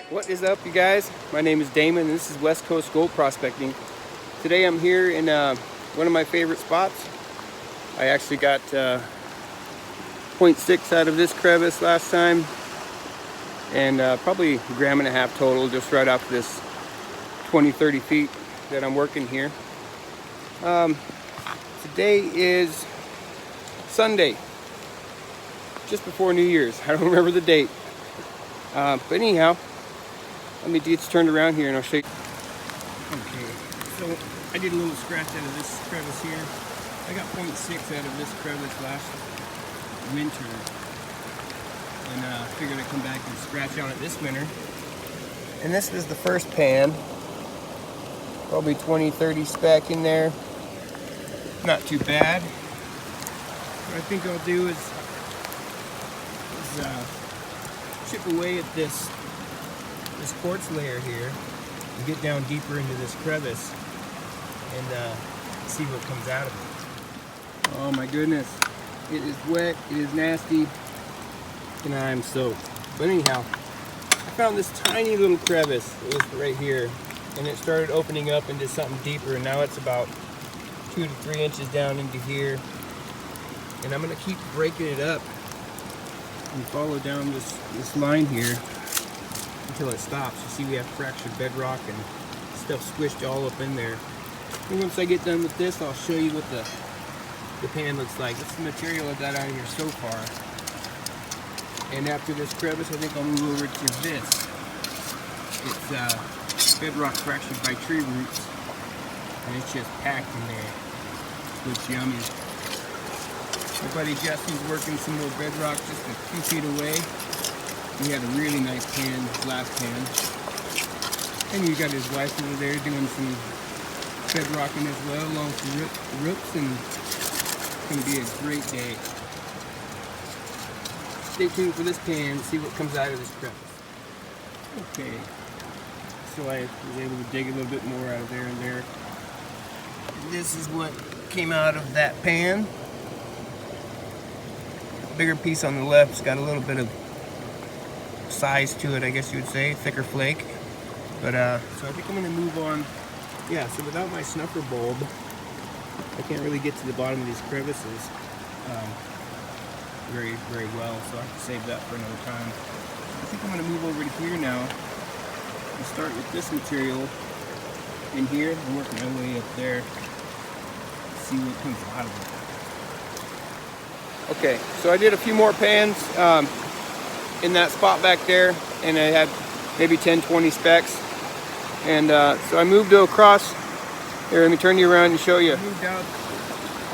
What is up, you guys? My name is Damon and this is West Coast Gold Prospecting. Today I'm here in one of my favorite spots. I actually got 0.6 out of this crevice last time, and probably a gram and a half total just right off this 20-30 feet that I'm working here. Today is Sunday, just before New Year's. I don't remember the date. But anyhow, let me get you turned around here and I'll show you. Okay, so I did a little scratch out of this crevice here. I got 0.6 out of this crevice last winter, and figured I'd come back and scratch on it this winter. And this is the first pan, probably 20-30 speck in there. Not too bad. What I think I'll do is chip away at this quartz layer here and get down deeper into this crevice and see what comes out of it. Oh my goodness, it is wet, it is nasty, and I'm soaked. But anyhow, I found this tiny little crevice. It was right here, and it started opening up into something deeper, and now it's about 2 to 3 inches down into here. And I'm gonna keep breaking it up and follow down this line here until it stops. You see we have fractured bedrock and stuff squished all up in there. And once I get done with this, I'll show you what the pan looks like. This is the material I got out of here so far. And after this crevice, I think I'll move over to this. It's bedrock fractured by tree roots, and it's just packed in there. Looks yummy. My buddy Jesse's working some more bedrock just a few feet away. He had a really nice pan, last pan. And you got his wife over there doing some bedrocking as well, along with the roots, and it's going to be a great day. Stay tuned for this pan to see what comes out of this crevice. Okay, so I was able to dig a little bit more out of there and there. This is what came out of that pan. Bigger piece on the left's got a little bit of size to it, I guess you would say, thicker flake. But so I think I'm going to move on. Yeah, so without my snuffer bulb, I can't really get to the bottom of these crevices very well, so I have to save that for another time. I think I'm going to move over to here now and start with this material in here and work my way up there, see what comes out of it. Okay, so I did a few more pans in that spot back there, and I had maybe 10-20 specks. And so I moved across. Here, let me turn you around and show you. I moved out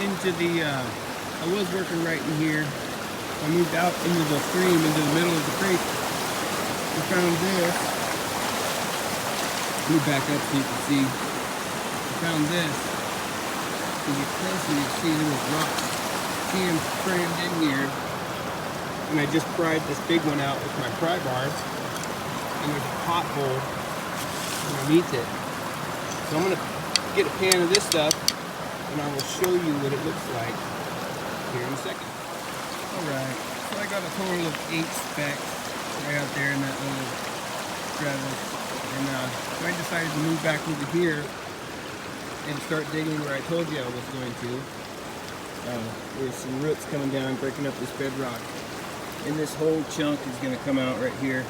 into the, I was working right in here. I moved out into the stream, into the middle of the creek. I found this. Move back up so you can see. I found this. If you get closer, you see little rocks. See them crammed in here. And I just pried this big one out with my pry bars. And there's a pothole underneath it. So I'm going to get a pan of this stuff and I will show you what it looks like here in a second. Alright, so I got a total of 8 specks right out there in that little crevice. And so I decided to move back over here and start digging where I told you I was going to. There's some roots coming down, breaking up this bedrock. And this whole chunk is going to come out right here.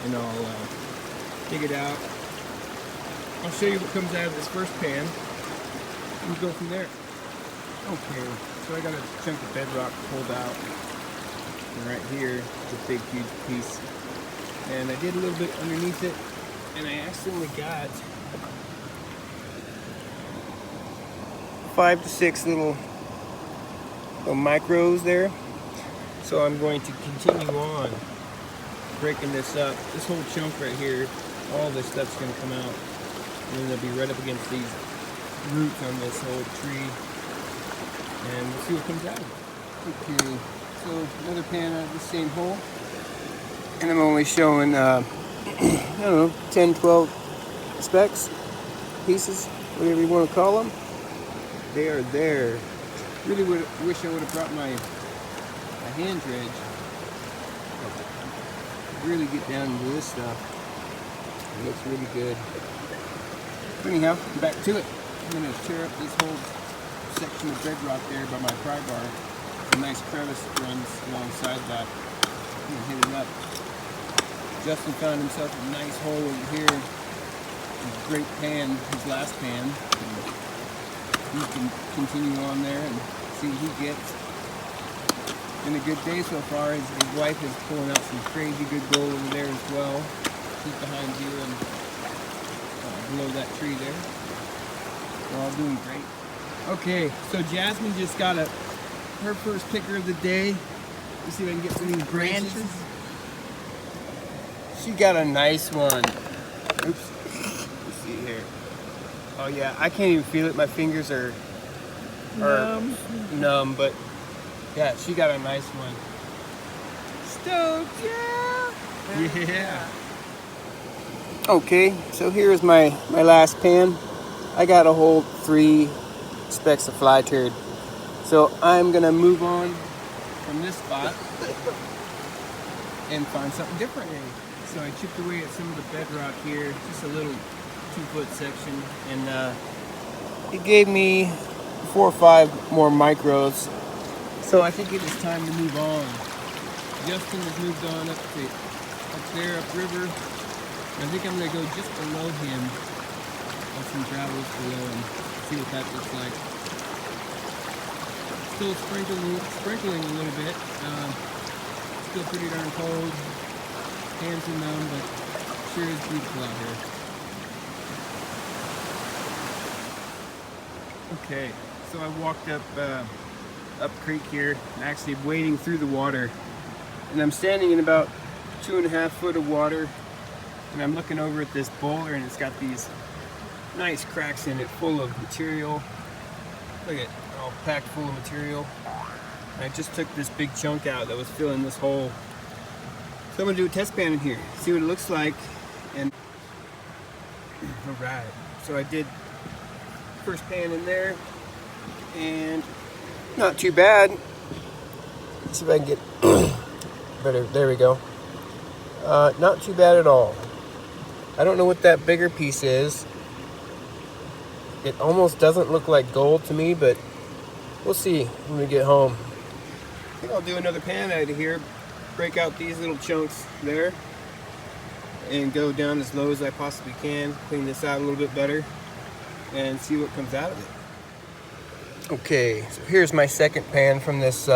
And I'll dig it out. I'll show you what comes out of this first pan. And we'll go from there. Okay, so I got a chunk of bedrock pulled out. And right here, it's a big, huge piece. And I did a little bit underneath it. And I accidentally got 5 to 6 little micros there. So I'm going to continue on breaking this up. This whole chunk right here, all this stuff's going to come out. And then they'll be right up against these roots on this whole tree. And we'll see what comes out of it. Okay, so another pan out of the same hole. And I'm only showing, I don't know, 10, 12 specks, pieces, whatever you want to call them. They are there. Really wish I would have brought my hand dredge. Really get down into this stuff. It looks really good. Anyhow, back to it. I'm going to tear up this whole section of bedrock there by my pry bar. There's a nice crevice that runs alongside that. I'm going to hit it up. Justin found himself a nice hole over here. A great pan, his last pan. And he can continue on there and see what he gets. Been a good day so far. His wife is pulling out some crazy good gold over there as well. She's behind you and below that tree there. We're all doing great. Okay, so Jasmine just got her first picker of the day. Let's see if I can get some of these branches. She got a nice one. Oops. Let's see here. Oh yeah, I can't even feel it. My fingers are numb, but yeah, she got a nice one. Stoked, yeah. Yeah. Okay, so here's my last pan. I got a whole 3 specks of fly turd. So I'm gonna move on from this spot and find something different. So I chipped away at some of the bedrock here, just a little 2-foot section, and it gave me 4 or 5 more micros. So I think it is time to move on. Justin has moved on up there, upriver. I think I'm going to go just below him on some gravels below and see what that looks like. Still sprinkling a little bit. Still pretty darn cold. Hands are numb, but sure is beautiful out here. Okay, so I walked up creek here, actually wading through the water, and I'm standing in about 2.5 foot of water, and I'm looking over at this boulder, and it's got these nice cracks in it full of material. Look at it, all packed full of material. And I just took this big chunk out that was filling this hole. So I'm gonna do a test pan in here, see what it looks like, and all right. So I did first pan in there, and not too bad. Let's see if I can get better. There we go. Not too bad at all. I don't know what that bigger piece is. It almost doesn't look like gold to me, but we'll see when we get home. I think I'll do another pan out of here, break out these little chunks there, and go down as low as I possibly can, clean this out a little bit better, and see what comes out of it. Okay, so here's my second pan from this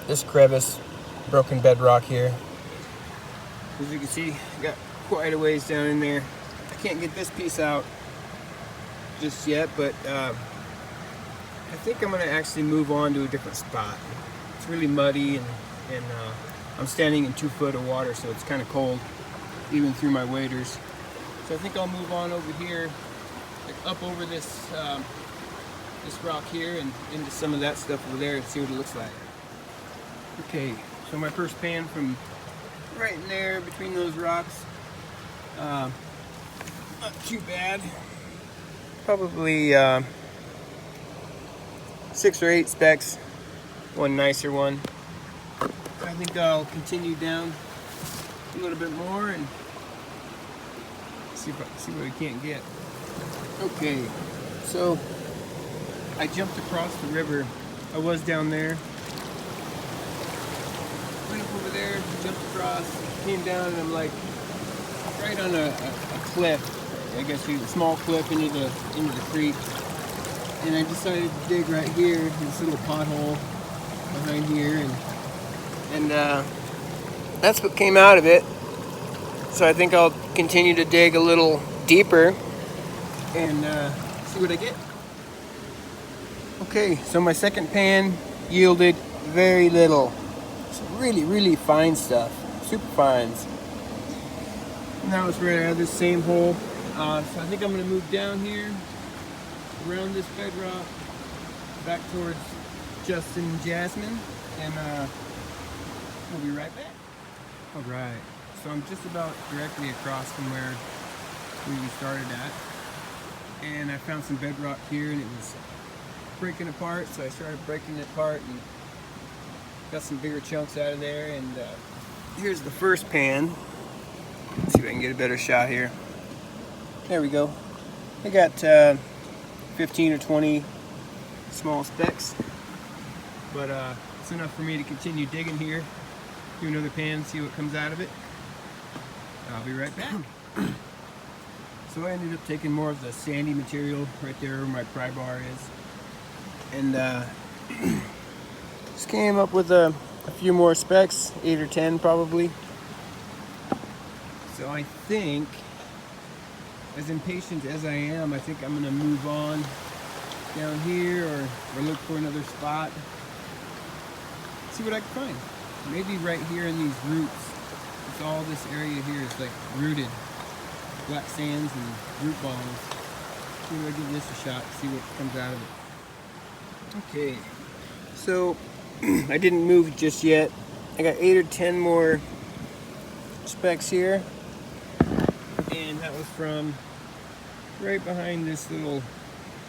this crevice, broken bedrock here. As you can see, I got quite a ways down in there. I can't get this piece out just yet, but I think I'm gonna actually move on to a different spot. It's really muddy, and I'm standing in 2 foot of water, so it's kind of cold, even through my waders. So I think I'll move on over here, like up over this this rock here and into some of that stuff over there and see what it looks like. Okay, so my first pan from right in there between those rocks. Not too bad. Probably 6 or 8 specks. One nicer one. I think I'll continue down a little bit more and see what I can't get. Okay, so I jumped across the river. I was down there. Went up over there, jumped across, came down, and I'm like right on a cliff. I guess a small cliff into the creek. And I decided to dig right here, this little pothole behind here, and that's what came out of it. So I think I'll continue to dig a little deeper and see what I get. Okay, so my second pan yielded very little. It's really, really fine stuff, super fines. And that was right out of this same hole. So I think I'm gonna move down here, around this bedrock, back towards Justin and Jasmine, and we'll be right back. All right, so I'm just about directly across from where we started at, and I found some bedrock here, and it was breaking apart, so I started breaking it apart and got some bigger chunks out of there. And here's the first pan. Let's see if I can get a better shot here. There we go. I got 15 or 20 small specks, but it's enough for me to continue digging here. Do another pan, see what comes out of it. I'll be right back. So I ended up taking more of the sandy material right there where my pry bar is, and just came up with a few more specks, 8 or 10 probably. So I think, as impatient as I am, I think I'm gonna move on down here or look for another spot. See what I can find. Maybe right here in these roots. It's all this area here is like rooted. Black sands and root balls. Maybe I'll give this a shot, see what comes out of it. Okay, so I didn't move just yet. I got 8 or 10 more specks here. And that was from right behind this little,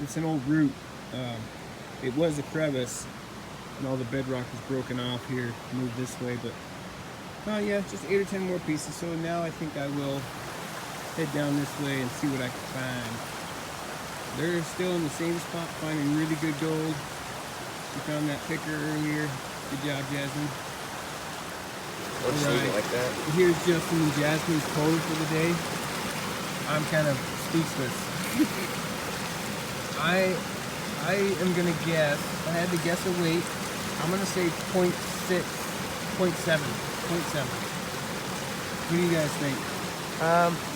it's an old root. It was a crevice and all the bedrock is broken off here. Move this way, but yeah, just 8 or 10 more pieces. So now I think I will head down this way and see what I can find. They're still in the same spot, finding really good gold. We found that picker earlier. Good job, Jasmine. Let's leave it like that. Here's Justin and Jasmine's pose for the day. I'm kind of speechless. I am gonna guess. I had to guess a weight. I'm gonna say 0.6, 0.7, 0.7. What do you guys think?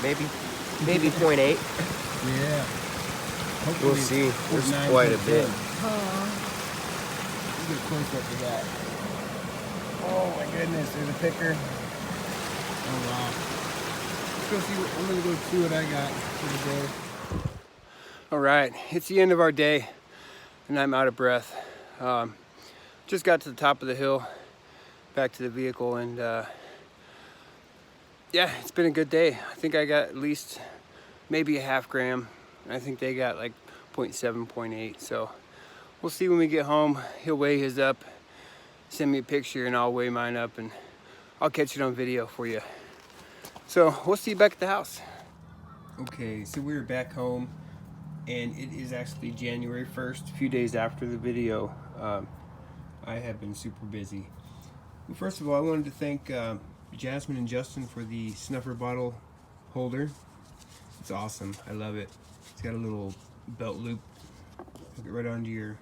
Maybe 0.8. Yeah. Hopefully We'll see. There's quite a bit. Let's get a close up to that. Oh my goodness, there's a picker. Oh wow. Let's go see I'm gonna go see what I got for the day. All right, it's the end of our day and I'm out of breath. Just got to the top of the hill, back to the vehicle, and yeah, it's been a good day. I think I got at least maybe a half gram. I think they got like 0.7, 0.8. So we'll see when we get home. He'll weigh his up, send me a picture, and I'll weigh mine up, and I'll catch it on video for you. So we'll see you back at the house. Okay, so we're back home, and it is actually January 1st, a few days after the video. I have been super busy. Well, first of all, I wanted to thank Jasmine and Justin for the snuffer bottle holder. It's awesome. I love it. It's got a little belt loop. Hook it right onto your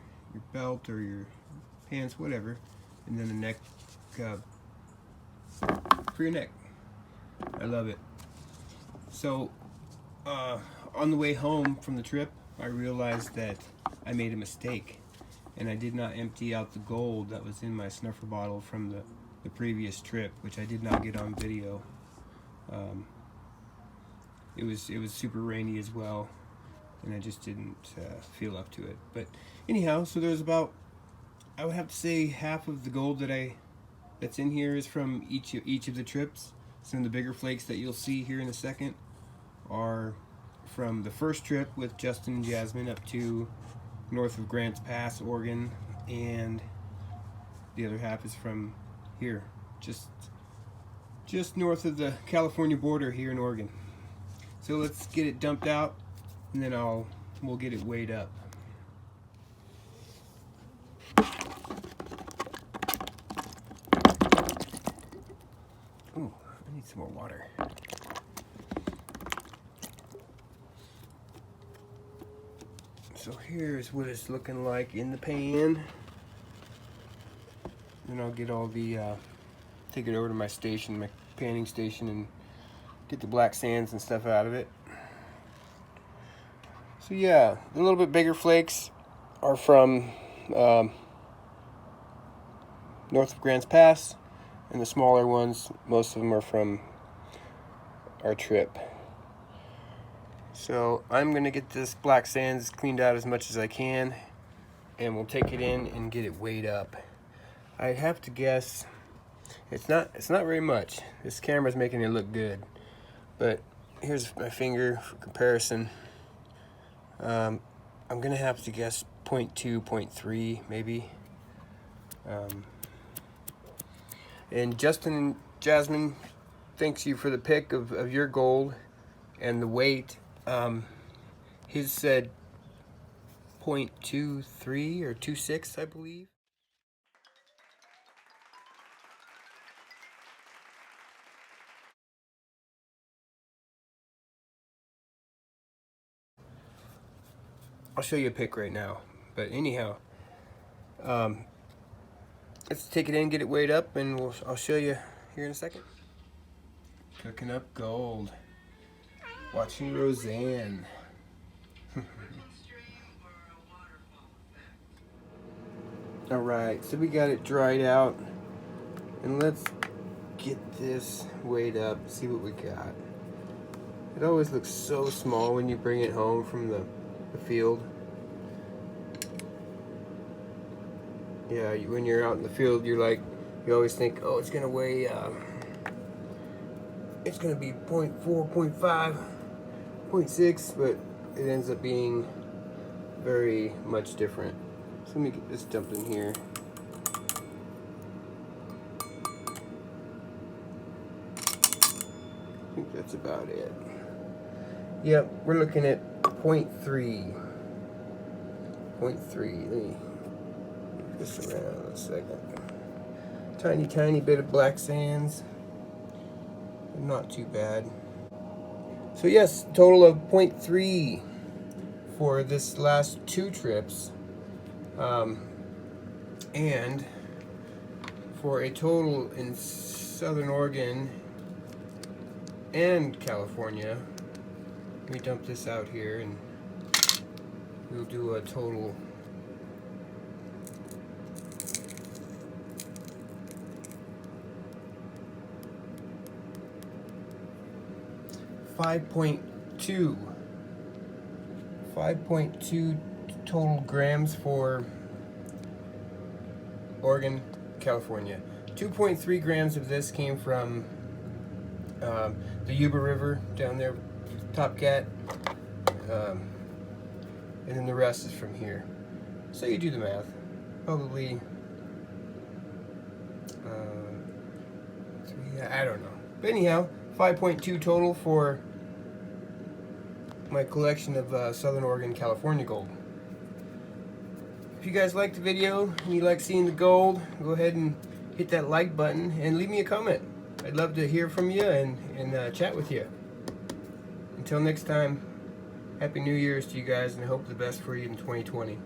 belt or your pants, whatever, and then the neck for your neck. I love it. So on the way home from the trip, I realized that I made a mistake, and I did not empty out the gold that was in my snuffer bottle from the previous trip, which I did not get on video. It was super rainy as well, and I just didn't feel up to it. But anyhow, so there's about, I would have to say, half of the gold that's in here is from each of the trips. Some of the bigger flakes that you'll see here in a second are from the first trip with Justin and Jasmine up to north of Grants Pass, Oregon, and the other half is from here, just north of the California border here in Oregon. So let's get it dumped out, and then we'll get it weighed up. Ooh, I need some more water. So here's what it's looking like in the pan. Then I'll get all the, take it over to my station, my panning station, and get the black sands and stuff out of it. So yeah, the little bit bigger flakes are from north of Grants Pass, and the smaller ones, most of them are from our trip. So I'm gonna get this black sands cleaned out as much as I can, and we'll take it in and get it weighed up. I have to guess it's not very much. This camera's making it look good, but here's my finger for comparison. I'm gonna have to guess 0.2, 0.3 maybe. And Justin and Jasmine, thanks you for the pick of your gold and the weight. His said 0.23 or 0.26, I believe. I'll show you a pic right now. But anyhow, let's take it in, get it weighed up, and I'll show you here in a second. Cooking up gold. Watching Roseanne. Alright, so we got it dried out. And let's get this weighed up, see what we got. It always looks so small when you bring it home from the field. Yeah, when you're out in the field, you always think, oh, it's gonna weigh, it's gonna be 0.4, 0.5, 0.6, but it ends up being very much different. So let me get this dumped in here. I think that's about it. Yep, we're looking at 0.3. 0.3. Let me move this around a second. Tiny bit of black sands. Not too bad. So yes, total of 0.3 for this last 2 trips. And for a total in Southern Oregon and California, let me dump this out here and we'll do a total . 5.2 total grams for Oregon, California. 2.3 grams of this came from the Yuba River down there, Top Cat, and then the rest is from here. So you do the math. Probably, I don't know. But anyhow, 5.2 total for my collection of Southern Oregon, California gold. If you guys liked the video and you like seeing the gold, go ahead and hit that like button and leave me a comment. I'd love to hear from you and chat with you. Until next time, Happy New Year's to you guys, and I hope the best for you in 2020.